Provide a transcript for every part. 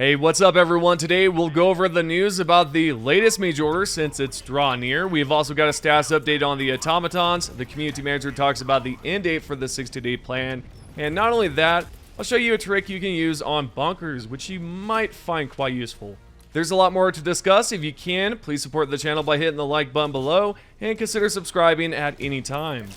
Hey, what's up everyone? Today we'll go over the news about the latest major order since it's drawn near. We've also got a status update on the Automatons. The community manager talks about the end date for the 60-day plan. And not only that, I'll show you a trick you can use on bunkers, which you might find quite useful. There's a lot more to discuss. If you can, please support the channel by hitting the like button below and consider subscribing at any time.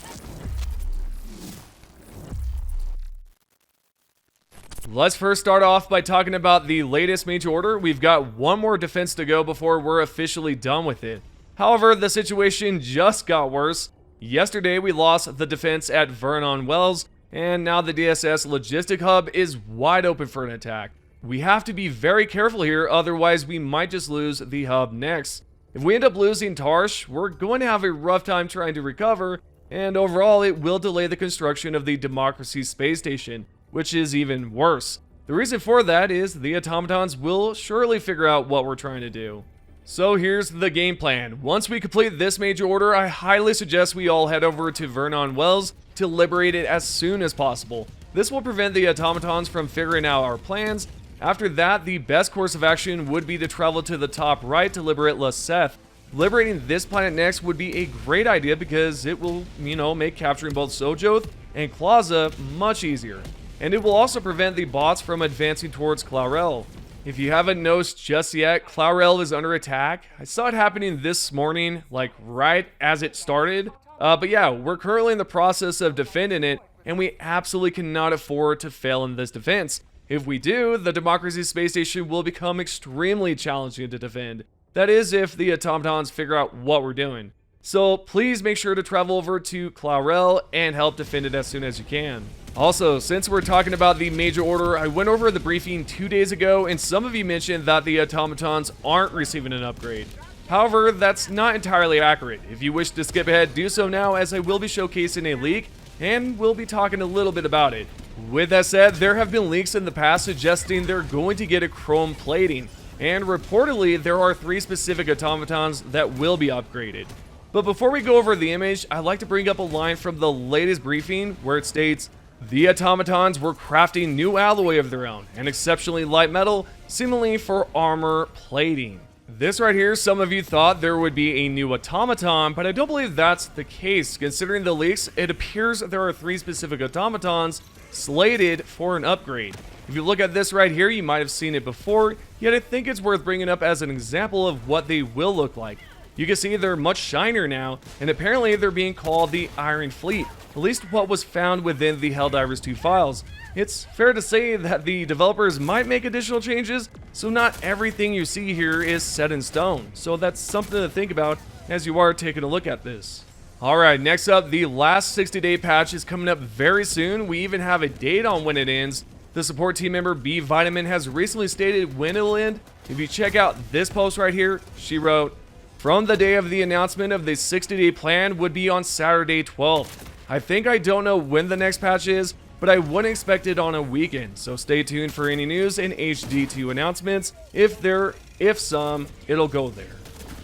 Let's first start off by talking about the latest major order. We've got one more defense to go before we're officially done with it. However, the situation just got worse. Yesterday, we lost the defense at Vernon Wells, and now the DSS logistic hub is wide open for an attack. We have to be very careful here, otherwise we might just lose the hub next. If we end up losing Tarsh, we're going to have a rough time trying to recover, and overall it will delay the construction of the Democracy space station, which is even worse. The reason for that is the Automatons will surely figure out what we're trying to do. So here's the game plan. Once we complete this major order, I highly suggest we all head over to Vernon Wells to liberate it as soon as possible. This will prevent the Automatons from figuring out our plans. After that, the best course of action would be to travel to the top right to liberate Seth. Liberating this planet next would be a great idea because it will, make capturing both Sojoth and Claza much easier. And it will also prevent the bots from advancing towards Clarel. If you haven't noticed just yet, Clarel is under attack. I saw it happening this morning, like right as it started. But yeah, we're currently in the process of defending it, and we absolutely cannot afford to fail in this defense. If we do, the Democracy space station will become extremely challenging to defend. That is, if the Automatons figure out what we're doing. So please make sure to travel over to Clarel and help defend it as soon as you can. Also, since we're talking about the major order, I went over the briefing 2 days ago, and some of you mentioned that the Automatons aren't receiving an upgrade. However, that's not entirely accurate. If you wish to skip ahead, do so now, as I will be showcasing a leak, and we'll be talking a little bit about it. With that said, there have been leaks in the past suggesting they're going to get a chrome plating, and reportedly there are 3 specific Automatons that will be upgraded. But before we go over the image, I'd like to bring up a line from the latest briefing where it states, "The Automatons were crafting new alloy of their own, an exceptionally light metal, seemingly for armor plating." This right here, some of you thought there would be a new Automaton, but I don't believe that's the case. Considering the leaks, it appears there are 3 specific Automatons slated for an upgrade. If you look at this right here, you might have seen it before, yet I think it's worth bringing up as an example of what they will look like. You can see they're much shinier now, and apparently they're being called the Iron Fleet, at least what was found within the Helldivers 2 files. It's fair to say that the developers might make additional changes, so not everything you see here is set in stone. So that's something to think about as you are taking a look at this. Alright, next up, the last 60-day patch is coming up very soon. We even have a date on when it ends. The support team member B Vitamin has recently stated when it'll end. If you check out this post right here, she wrote, "From the day of the announcement of the 60-day plan would be on Saturday 12th. I think I don't know when the next patch is, but I wouldn't expect it on a weekend, so stay tuned for any news and HD2 announcements. If some, it'll go there."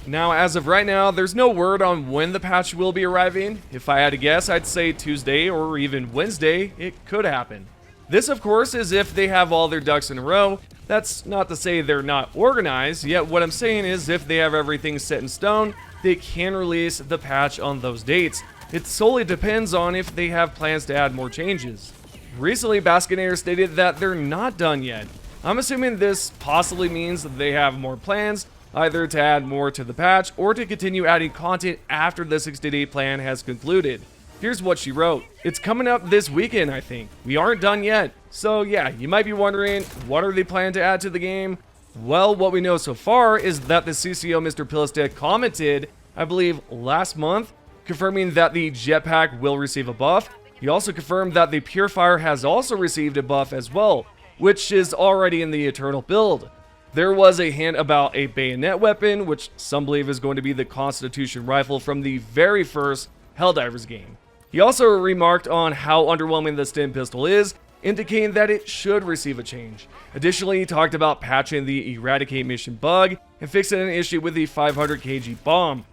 Now, as of right now, there's no word on when the patch will be arriving. If I had to guess, I'd say Tuesday or even Wednesday. It could happen. This, of course, is if they have all their ducks in a row. That's not to say they're not organized, yet what I'm saying is if they have everything set in stone, they can release the patch on those dates. It solely depends on if they have plans to add more changes. Recently, Baskonator stated that they're not done yet. I'm assuming this possibly means that they have more plans, either to add more to the patch or to continue adding content after the 60-day plan has concluded. Here's what she wrote. "It's coming up this weekend, I think. We aren't done yet." So yeah, you might be wondering, what are they planning to add to the game? Well, what we know so far is that the CCO Mr. Pillistek commented, I believe last month, confirming that the jetpack will receive a buff. He also confirmed that the Purifier has also received a buff as well, which is already in the Eternal build. There was a hint about a bayonet weapon, which some believe is going to be the Constitution rifle from the very first Helldivers game. He also remarked on how underwhelming the stim pistol is, indicating that it should receive a change. Additionally, he talked about patching the Eradicate mission bug and fixing an issue with the 500 kg bomb.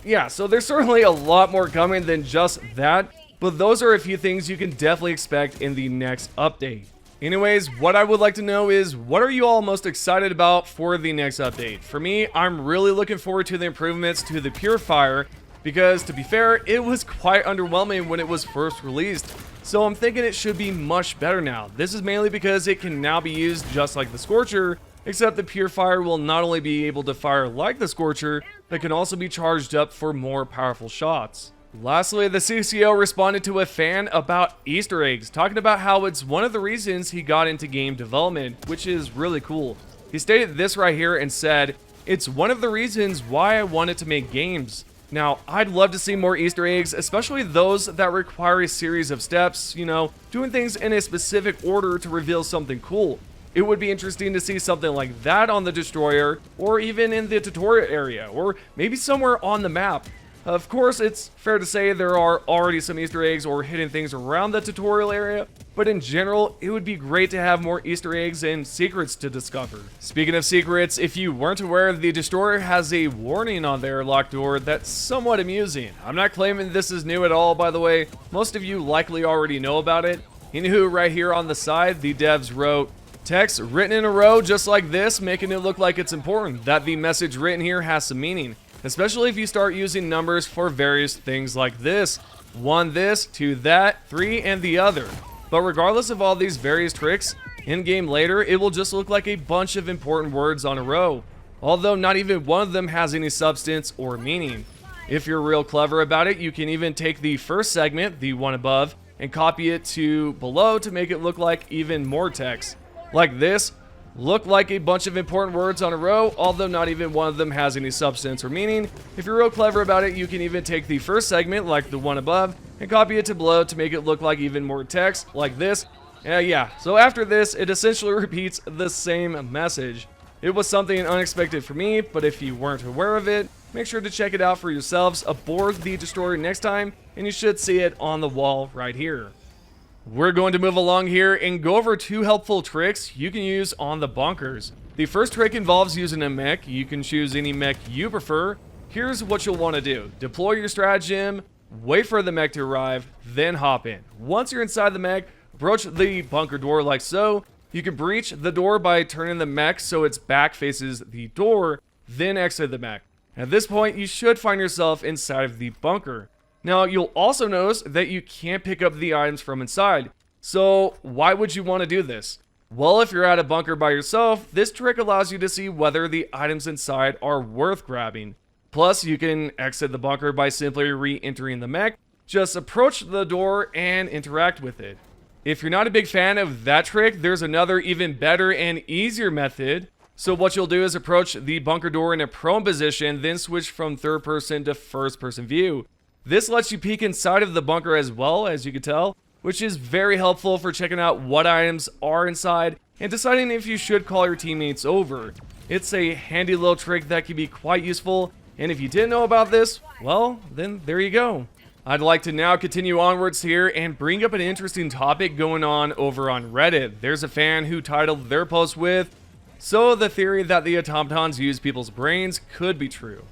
Yeah, so there's certainly a lot more coming than just that, but those are a few things you can definitely expect in the next update. Anyways, what I would like to know is, what are you all most excited about for the next update? For me, I'm really looking forward to the improvements to the Purifier, because to be fair, it was quite underwhelming when it was first released. So I'm thinking it should be much better now. This is mainly because it can now be used just like the Scorcher, except the Purifier will not only be able to fire like the Scorcher, but can also be charged up for more powerful shots. Lastly, the CCO responded to a fan about Easter eggs, talking about how it's one of the reasons he got into game development, which is really cool. He stated this right here and said, "It's one of the reasons why I wanted to make games." Now, I'd love to see more Easter eggs, especially those that require a series of steps, doing things in a specific order to reveal something cool. It would be interesting to see something like that on the Destroyer, or even in the tutorial area, or maybe somewhere on the map. Of course, it's fair to say there are already some Easter eggs or hidden things around the tutorial area, but in general, it would be great to have more Easter eggs and secrets to discover. Speaking of secrets, if you weren't aware, the Destroyer has a warning on the airlock door that's somewhat amusing. I'm not claiming this is new at all, by the way. Most of you likely already know about it. Anywho, right here on the side, the devs wrote, "Text written in a row just like this, making it look like it's important, that the message written here has some meaning. Especially if you start using numbers for various things like this. 1 this, 2 that, 3 and the other. But regardless of all these various tricks, in-game later, it will just look like a bunch of important words on a row. Although not even one of them has any substance or meaning. If you're real clever about it, you can even take the first segment, the one above, and copy it to below to make it look like even more text. Like this. Look like a bunch of important words on a row, although not even one of them has any substance or meaning. If you're real clever about it, you can even take the first segment, like the one above, and copy it to below to make it look like even more text, like this. So after this, it essentially repeats the same message. It was something unexpected for me, but if you weren't aware of it, make sure to check it out for yourselves aboard the Destroyer next time, and you should see it on the wall right here. We're going to move along here and go over 2 helpful tricks you can use on the bunkers. The first trick involves using a mech. You can choose any mech you prefer. Here's what you'll want to do. Deploy your stratagem, wait for the mech to arrive, then hop in. Once you're inside the mech, approach the bunker door like so. You can breach the door by turning the mech so its back faces the door, then exit the mech. At this point, you should find yourself inside of the bunker. Now, you'll also notice that you can't pick up the items from inside. So, why would you want to do this? Well, if you're at a bunker by yourself, this trick allows you to see whether the items inside are worth grabbing. Plus, you can exit the bunker by simply re-entering the mech. Just approach the door and interact with it. If you're not a big fan of that trick, there's another even better and easier method. So what you'll do is approach the bunker door in a prone position, then switch from third person to first person view. This lets you peek inside of the bunker as well, as you can tell, which is very helpful for checking out what items are inside and deciding if you should call your teammates over. It's a handy little trick that can be quite useful, and if you didn't know about this, well, then there you go. I'd like to now continue onwards here and bring up an interesting topic going on over on Reddit. There's a fan who titled their post with, "So the theory that the Automatons use people's brains could be true."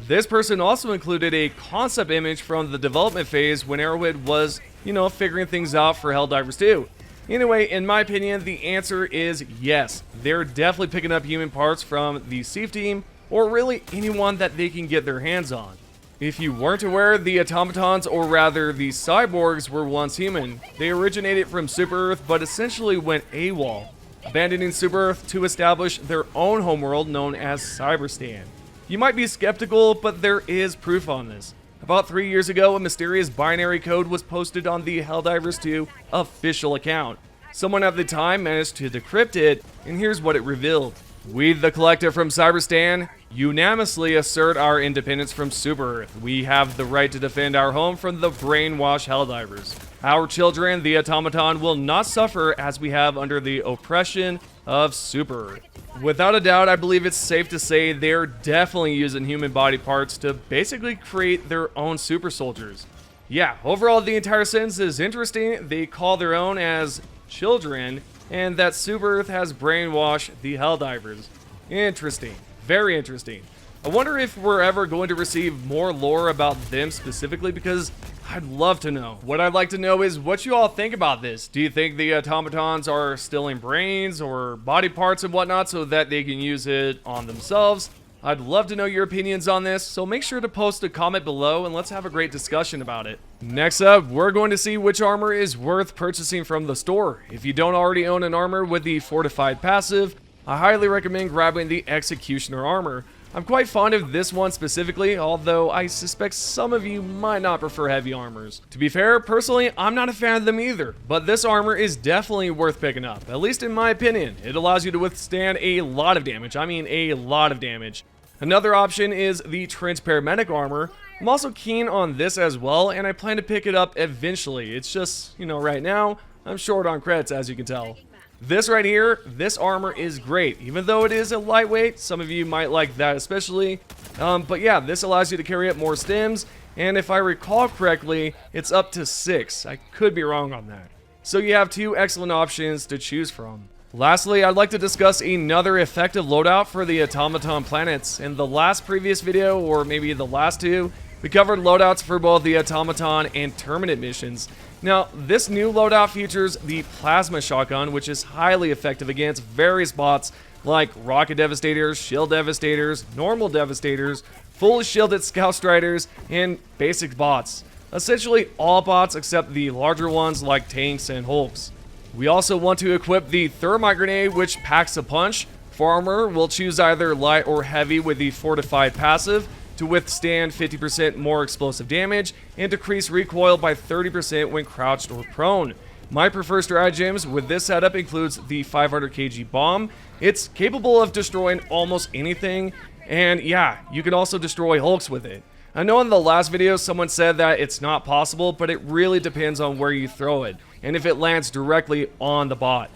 This person also included a concept image from the development phase when Arrowhead was, figuring things out for Helldivers 2. Anyway, in my opinion, the answer is yes. They're definitely picking up human parts from the SEAF team, or really anyone that they can get their hands on. If you weren't aware, the Automatons, or rather the cyborgs, were once human. They originated from Super Earth, but essentially went AWOL, abandoning Super Earth to establish their own homeworld known as Cyberstan. You might be skeptical, but there is proof on this. About 3 years ago, a mysterious binary code was posted on the Helldivers 2 official account. Someone at the time managed to decrypt it, and here's what it revealed. "We, the collective from Cyberstan, unanimously assert our independence from Super Earth. We have the right to defend our home from the brainwashed Helldivers. Our children, the Automaton, will not suffer as we have under the oppression of Super Earth." Without a doubt, I believe it's safe to say they're definitely using human body parts to basically create their own super soldiers. Yeah, overall the entire sentence is interesting. They call their own as children, and that Super Earth has brainwashed the Helldivers. Interesting. Very interesting. I wonder if we're ever going to receive more lore about them specifically, because I'd love to know. What I'd like to know is what you all think about this. Do you think the automatons are stealing brains or body parts and whatnot so that they can use it on themselves? I'd love to know your opinions on this, so make sure to post a comment below and let's have a great discussion about it. Next up, we're going to see which armor is worth purchasing from the store. If you don't already own an armor with the fortified passive, I highly recommend grabbing the executioner armor. I'm quite fond of this one specifically, although I suspect some of you might not prefer heavy armors. To be fair, personally, I'm not a fan of them either, but this armor is definitely worth picking up, at least in my opinion. It allows you to withstand a lot of damage. I mean a lot of damage. Another option is the transparamedic armor. I'm also keen on this as well, and I plan to pick it up eventually. It's just, right now, I'm short on credits, as you can tell. This right here, this armor is great. Even though it is a lightweight, some of you might like that especially. But yeah, this allows you to carry up more stems, and if I recall correctly, it's up to 6. I could be wrong on that. So you have 2 excellent options to choose from. Lastly, I'd like to discuss another effective loadout for the Automaton planets. In the last previous video, or maybe the last 2, we covered loadouts for both the Automaton and Terminate missions. Now, this new loadout features the plasma shotgun, which is highly effective against various bots like rocket devastators, shield devastators, normal devastators, fully shielded scout striders, and basic bots. Essentially all bots except the larger ones like tanks and hulks. We also want to equip the thermite grenade, which packs a punch. For armor, we'll choose either light or heavy with the fortified passive to withstand 50% more explosive damage and decrease recoil by 30% when crouched or prone. My preferred stratagems with this setup includes the 500 kg bomb. It's capable of destroying almost anything, and yeah, you can also destroy hulks with it. I know in the last video someone said that it's not possible, but it really depends on where you throw it and if it lands directly on the bot.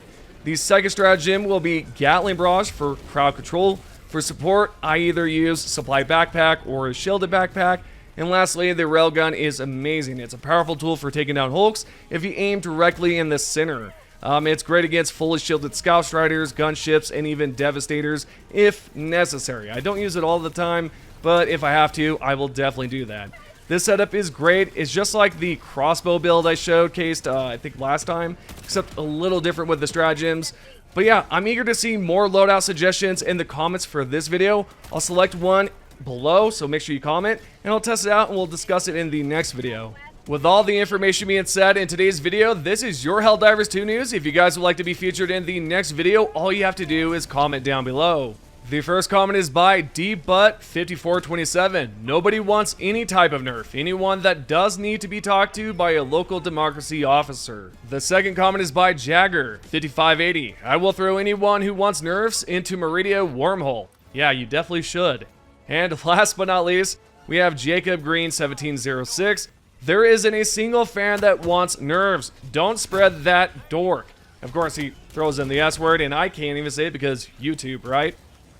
The second stratagem will be Gatling barrage for crowd control. For support, I either use supply backpack or a shielded backpack. And lastly, the railgun is amazing. It's a powerful tool for taking down hulks if you aim directly in the center. It's great against fully shielded scout striders, gunships, and even devastators if necessary. I don't use it all the time, but if I have to, I will definitely do that. This setup is great. It's just like the crossbow build I showcased, I think last time, except a little different with the stratagems. But yeah, I'm eager to see more loadout suggestions in the comments for this video. I'll select one below, so make sure you comment, and I'll test it out and we'll discuss it in the next video. With all the information being said in today's video, this is your Helldivers 2 news. If you guys would like to be featured in the next video, all you have to do is comment down below. The first comment is by dbutt5427. Nobody wants any type of nerf. Anyone that does need to be talked to by a local democracy officer. The second comment is by Jagger5580. I will throw anyone who wants nerfs into Meridia wormhole. Yeah, you definitely should. And last but not least, we have Jacob Green 1706. There isn't a single fan that wants nerves. Don't spread that dork. Of course, he throws in the S word, and I can't even say it because YouTube, right?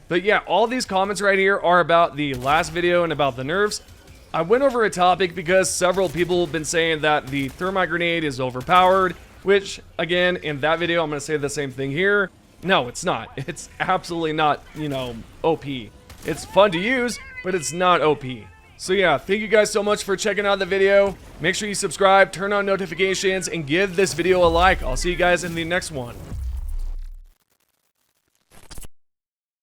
But yeah, all these comments right here are about the last video and about the nerfs. I went over a topic because several people have been saying that the thermite grenade is overpowered, which, again, in that video, I'm going to say the same thing here. No, it's not. It's absolutely not, OP. It's fun to use, but it's not OP. So yeah, thank you guys so much for checking out the video. Make sure you subscribe, turn on notifications, and give this video a like. I'll see you guys in the next one.